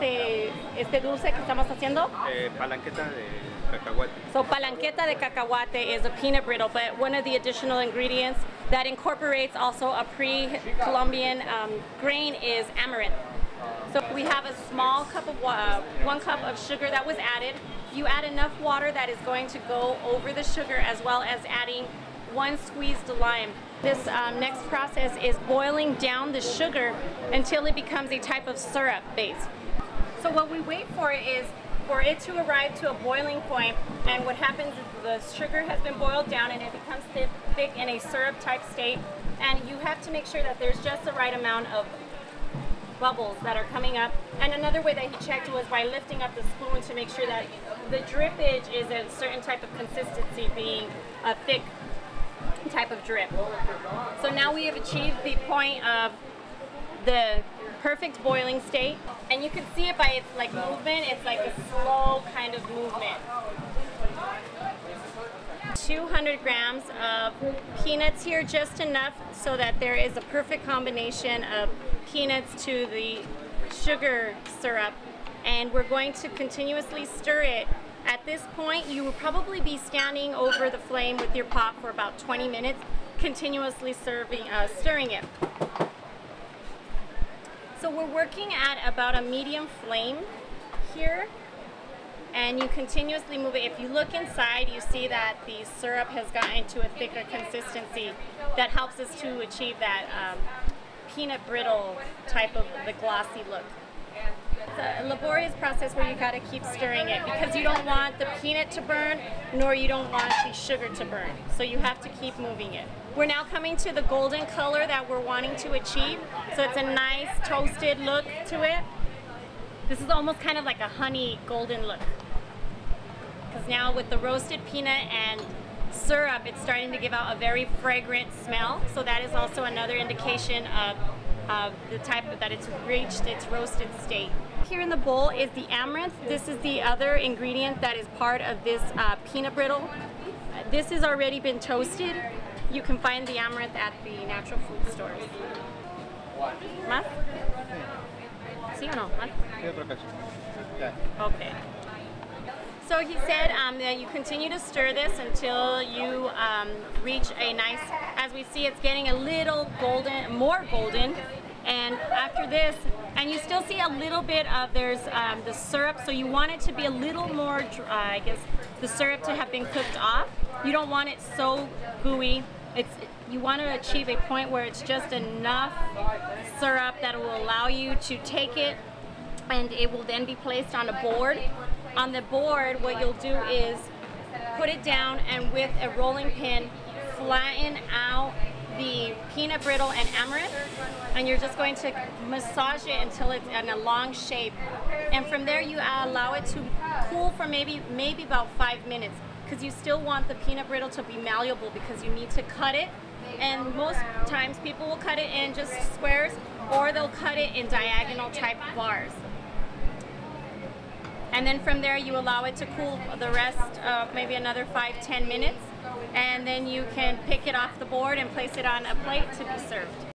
este dulce que estamos haciendo? Palanqueta de Cacahuate. So Palanqueta de Cacahuate is a peanut brittle, but one of the additional ingredients that incorporates also a pre-Columbian grain is amaranth. So we have a small cup of 1 cup of sugar that was added. You add enough water that is going to go over the sugar, as well as adding 1 squeezed lime. This next process is boiling down the sugar until it becomes a type of syrup base. So what we wait for is for it to arrive to a boiling point, and what happens is the sugar has been boiled down and it becomes thick in a syrup type state, and you have to make sure that there's just the right amount of bubbles that are coming up. And another way that he checked was by lifting up the spoon to make sure that the drippage is a certain type of consistency, being a thick type of drip. So now we have achieved the point of the perfect boiling state, and you can see it by its like movement. It's like a slow kind of movement. 200 grams of peanuts here, just enough so that there is a perfect combination of peanuts to the sugar syrup, and we're going to continuously stir it. At this point, you will probably be standing over the flame with your pot for about 20 minutes, continuously stirring it. So we're working at about a medium flame here, and you continuously move it. If you look inside, you see that the syrup has gotten to a thicker consistency that helps us to achieve that peanut brittle type of the glossy look. It's a laborious process where you gotta keep stirring it because you don't want the peanut to burn, nor you don't want the sugar to burn. So you have to keep moving it. We're now coming to the golden color that we're wanting to achieve. So it's a nice toasted look to it. This is almost kind of like a honey golden look. Because now with the roasted peanut and syrup, it's starting to give out a very fragrant smell. So that is also another indication of the type that it's reached its roasted state. Here in the bowl is the amaranth. This is the other ingredient that is part of this peanut brittle. This has already been toasted. You can find the amaranth at the natural food stores. ¿Más? ¿Sí o no? ¿Más? Okay. So he said that you continue to stir this until you reach a nice, as we see, it's getting a little golden, more golden. And after this, and you still see a little bit of, there's the syrup, so you want it to be a little more dry, I guess, the syrup to have been cooked off. You don't want it so gooey. You want to achieve a point where it's just enough syrup that will allow you to take it, and it will then be placed on a board. On the board, what you'll do is put it down and with a rolling pin, flatten out the peanut brittle and amaranth, and you're just going to massage it until it's in a long shape. And from there, you allow it to cool for maybe about 5 minutes, because you still want the peanut brittle to be malleable, because you need to cut it. And most times people will cut it in just squares, or they'll cut it in diagonal type bars. And then from there, you allow it to cool the rest of maybe another 5–10 minutes, and then you can pick it off the board and place it on a plate to be served.